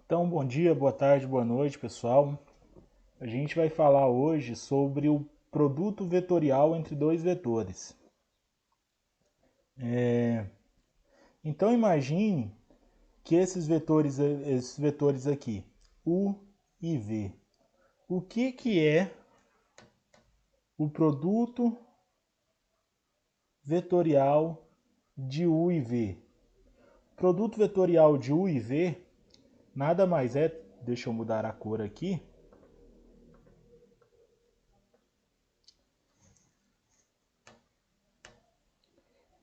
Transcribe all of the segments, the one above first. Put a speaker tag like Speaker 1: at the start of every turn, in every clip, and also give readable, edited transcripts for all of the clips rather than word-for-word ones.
Speaker 1: Então, bom dia, boa tarde, boa noite, pessoal. A gente vai falar hoje sobre o produto vetorial entre dois vetores. Então, imagine que esses vetores aqui, U e V. O que é o produto vetorial de U e V? O produto vetorial de U e V nada mais é, deixa eu mudar a cor aqui,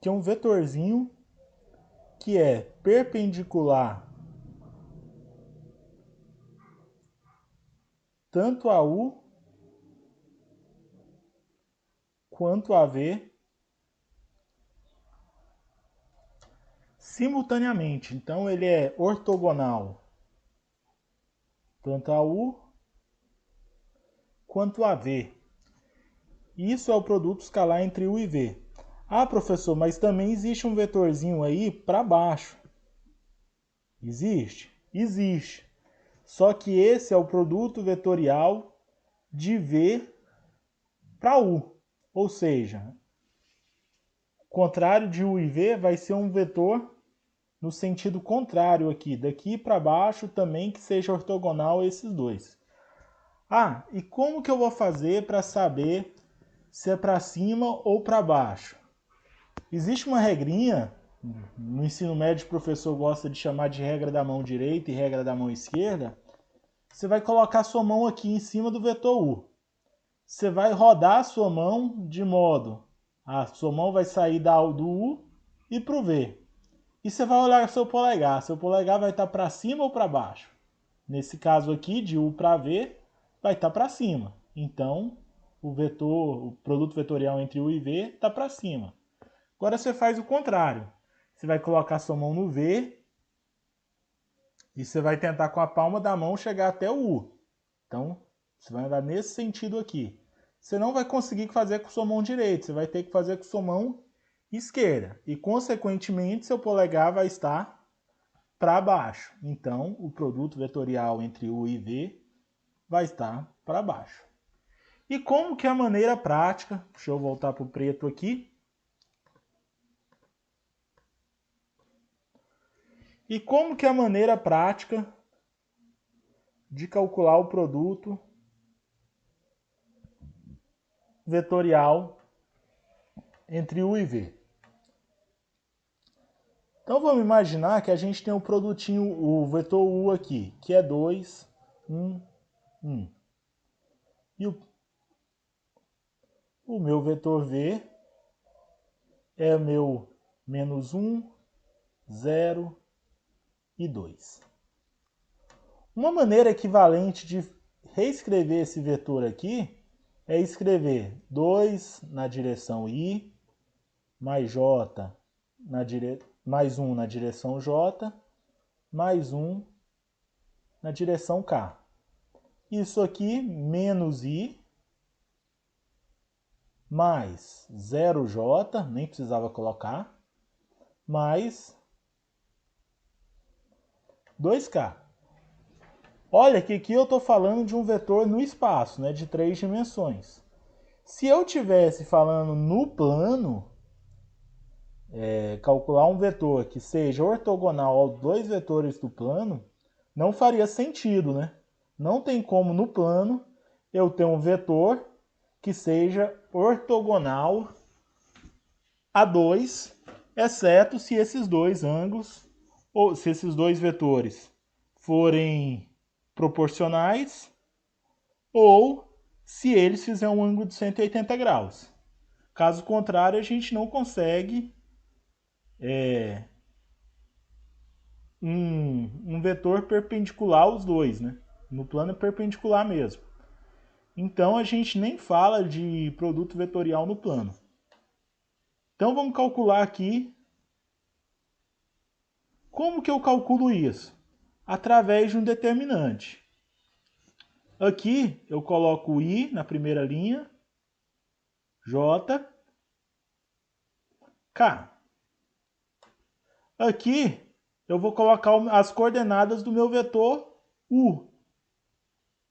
Speaker 1: que é um vetorzinho que é perpendicular tanto a U quanto a V simultaneamente. Então ele é ortogonal tanto a U quanto a V. Isso é o produto escalar entre U e V. Ah, professor, mas também existe um vetorzinho aí para baixo. Existe? Existe. Só que esse é o produto vetorial de V para U. Ou seja, o contrário de U e V vai ser um vetor no sentido contrário aqui, daqui para baixo também que seja ortogonal a esses dois. Ah, e como que eu vou fazer para saber se é para cima ou para baixo? Existe uma regrinha, no ensino médio o professor gosta de chamar de regra da mão direita e regra da mão esquerda. Você vai colocar sua mão aqui em cima do vetor U. Você vai rodar a sua mão de modo, a sua mão vai sair do U e para o V. E você vai olhar seu polegar vai estar para cima ou para baixo? Nesse caso aqui, de U para V, vai estar para cima. Então, o produto vetorial entre U e V está para cima. Agora você faz o contrário. Você vai colocar sua mão no V e você vai tentar com a palma da mão chegar até o U. Então, você vai andar nesse sentido aqui. Você não vai conseguir fazer com sua mão direita, você vai ter que fazer com sua mão esquerda. E, consequentemente, seu polegar vai estar para baixo. Então, o produto vetorial entre U e V vai estar para baixo. E como que é a maneira prática, deixa eu voltar para o preto aqui. E como que é a maneira prática de calcular o produto vetorial entre U e V? Então vamos imaginar que a gente tem o produtinho, o vetor U aqui, que é 2, 1, 1. E o meu vetor V é o meu menos 1, 0 e 2. Uma maneira equivalente de reescrever esse vetor aqui é escrever 2 na direção I, mais J mais 1 na direção J, mais 1 na direção K. Isso aqui, menos I, mais 0J, nem precisava colocar, mais 2K. Olha que aqui eu estou falando de um vetor no espaço, né, de 3 dimensões. Se eu tivesse falando no plano, calcular um vetor que seja ortogonal aos dois vetores do plano, não faria sentido, né? Não tem como no plano eu ter um vetor que seja ortogonal a 2, exceto se esses dois ângulos, ou se esses dois vetores forem proporcionais, ou se eles fizerem um ângulo de 180 graus. Caso contrário, a gente não consegue um vetor perpendicular aos dois, né? No plano é perpendicular mesmo. Então a gente nem fala de produto vetorial no plano. Então vamos calcular aqui. Como que eu calculo isso? Através de um determinante. Aqui eu coloco I na primeira linha, J, K. Aqui eu vou colocar as coordenadas do meu vetor U.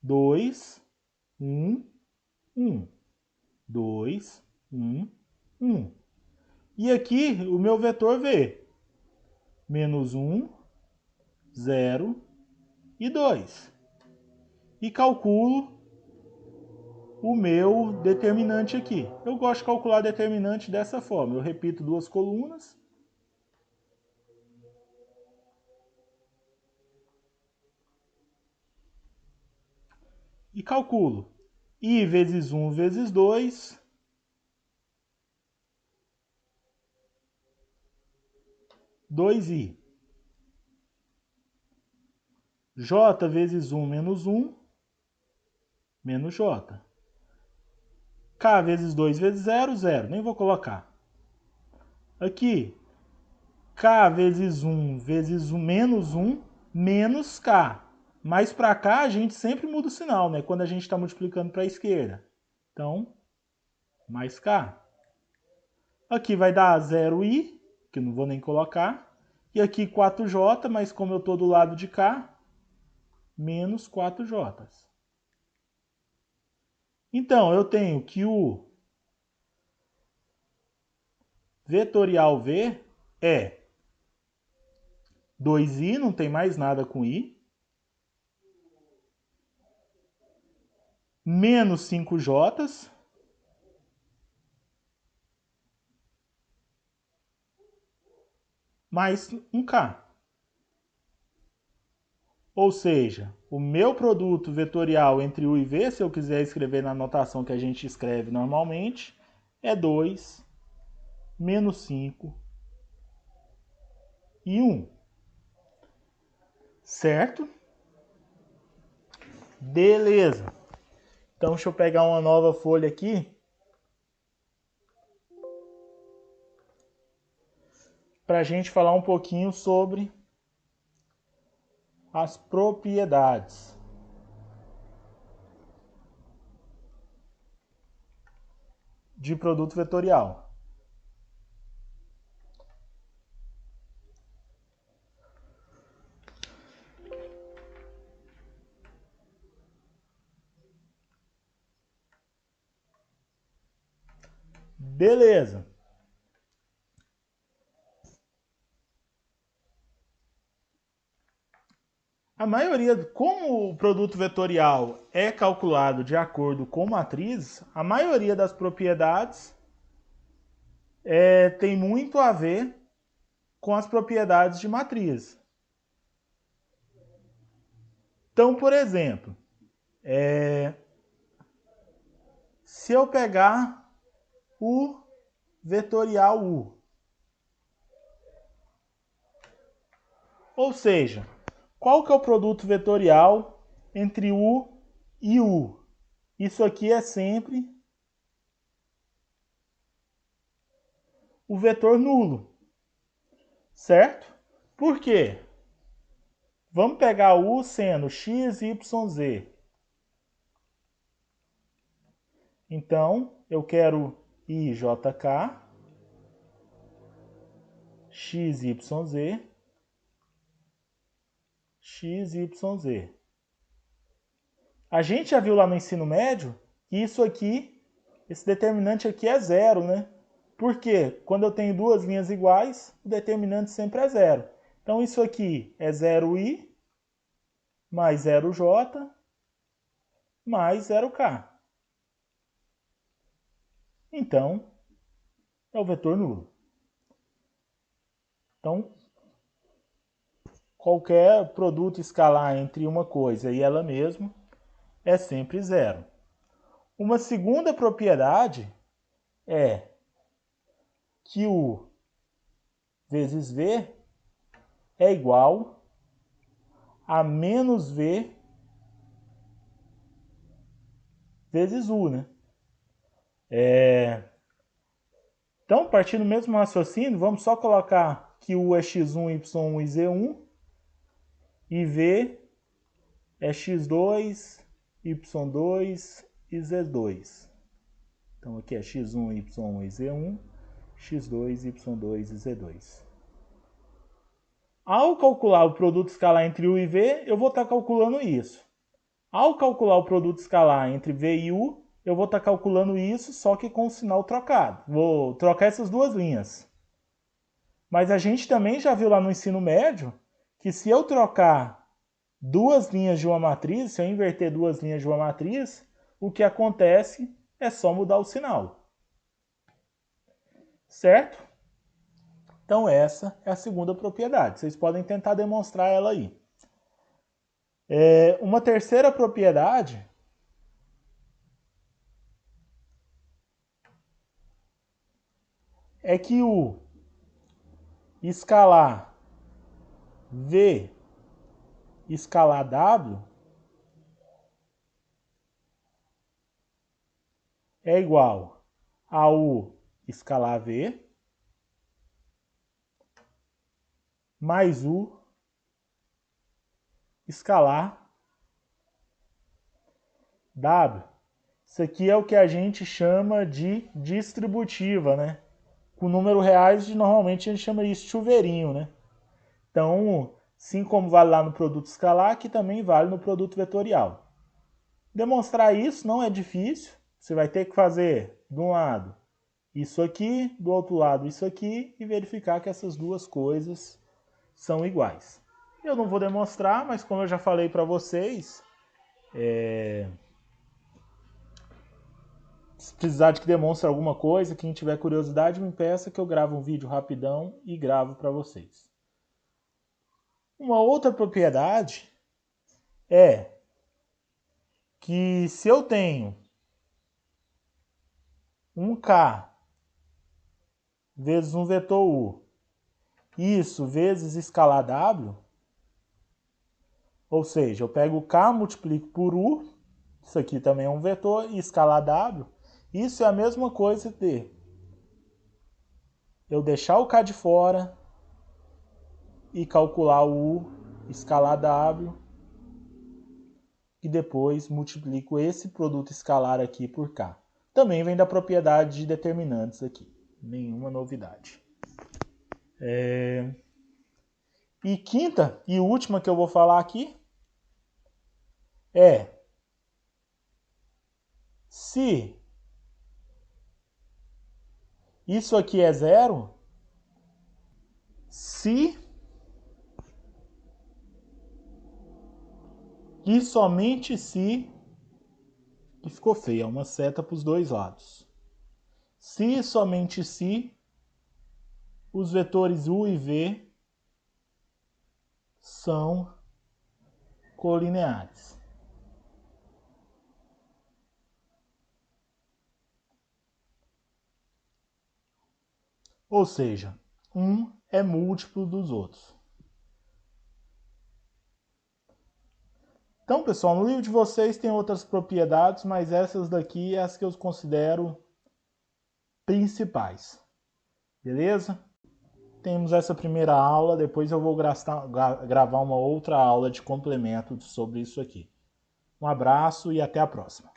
Speaker 1: 2, 1, 1. 2, 1, 1. E aqui o meu vetor V. Menos 1, 0 e 2. E calculo o meu determinante aqui. Eu gosto de calcular determinante dessa forma. Eu repito duas colunas. E calculo I vezes 1 vezes 2. Dois I. J vezes 1 menos 1. Menos J. K vezes 2 vezes 0, 0. Nem vou colocar. Aqui, K vezes 1 vezes 1 menos 1, menos K. Mas para cá a gente sempre muda o sinal, né? Quando a gente está multiplicando para a esquerda. Então, mais K. Aqui vai dar 0i, que eu não vou nem colocar. E aqui 4j, mas como eu estou do lado de cá, menos 4j. Então, eu tenho que o vetorial V é 2i, não tem mais nada com i, menos 5j, mais um k. Ou seja, o meu produto vetorial entre u e v, se eu quiser escrever na notação que a gente escreve normalmente, é 2, menos 5 e 1. Certo? Beleza. Então, deixa eu pegar uma nova folha aqui. Para a gente falar um pouquinho sobre as propriedades de produto vetorial. Beleza. A maioria, como o produto vetorial é calculado de acordo com matrizes, a maioria das propriedades tem muito a ver com as propriedades de matriz. Então, por exemplo, se eu pegar o vetorial U, ou seja, qual que é o produto vetorial entre U e U? Isso aqui é sempre o vetor nulo, certo? Por quê? Vamos pegar U sendo x, y, z. Então, eu quero IJK, XYZ, XYZ. A gente já viu lá no ensino médio que isso aqui, esse determinante aqui é zero, né? Porque quando eu tenho duas linhas iguais, o determinante sempre é zero. Então isso aqui é 0i mais 0j mais 0k. Então, é o vetor nulo. Então, qualquer produto escalar entre uma coisa e ela mesma é sempre zero. Uma segunda propriedade é que U vezes V é igual a menos V vezes U, né? Então, partindo do mesmo raciocínio, vamos só colocar que U é x1, y1 e z1 e V é x2, y2 e z2. Então, aqui é x1, y1 e z1, x2, y2 e z2. Ao calcular o produto escalar entre U e V, eu vou estar calculando isso. Ao calcular o produto escalar entre V e U, eu vou estar calculando isso, só que com o sinal trocado. Vou trocar essas duas linhas. Mas a gente também já viu lá no ensino médio que se eu trocar duas linhas de uma matriz, se eu inverter duas linhas de uma matriz, o que acontece é só mudar o sinal. Certo? Então essa é a segunda propriedade. Vocês podem tentar demonstrar ela aí. Uma terceira propriedade é que o escalar V escalar W é igual a U escalar V mais U escalar W. Isso aqui é o que a gente chama de distributiva, né? Com número reais, normalmente a gente chama isso de chuveirinho, né? Então, assim como vale lá no produto escalar, aqui também vale no produto vetorial. Demonstrar isso não é difícil. Você vai ter que fazer, de um lado, isso aqui, do outro lado, isso aqui, e verificar que essas duas coisas são iguais. Eu não vou demonstrar, mas como eu já falei para vocês, se precisar de que demonstre alguma coisa, quem tiver curiosidade me peça que eu gravo um vídeo rapidão e gravo para vocês. Uma outra propriedade é que se eu tenho um K vezes um vetor U, isso vezes escalar W, ou seja, eu pego o K, multiplico por U, isso aqui também é um vetor, e escalar W, isso é a mesma coisa de eu deixar o K de fora e calcular o U, escalar W, e depois multiplico esse produto escalar aqui por K. Também vem da propriedade de determinantes aqui, nenhuma novidade. E quinta e última que eu vou falar aqui é se isso aqui é zero, se e somente se, que ficou feio, é uma seta para os dois lados. Se e somente se os vetores U e V são colineares. Ou seja, um é múltiplo dos outros. Então, pessoal, no livro de vocês tem outras propriedades, mas essas daqui é as que eu considero principais. Beleza? Temos essa primeira aula, depois eu vou gravar uma outra aula de complemento sobre isso aqui. Um abraço e até a próxima.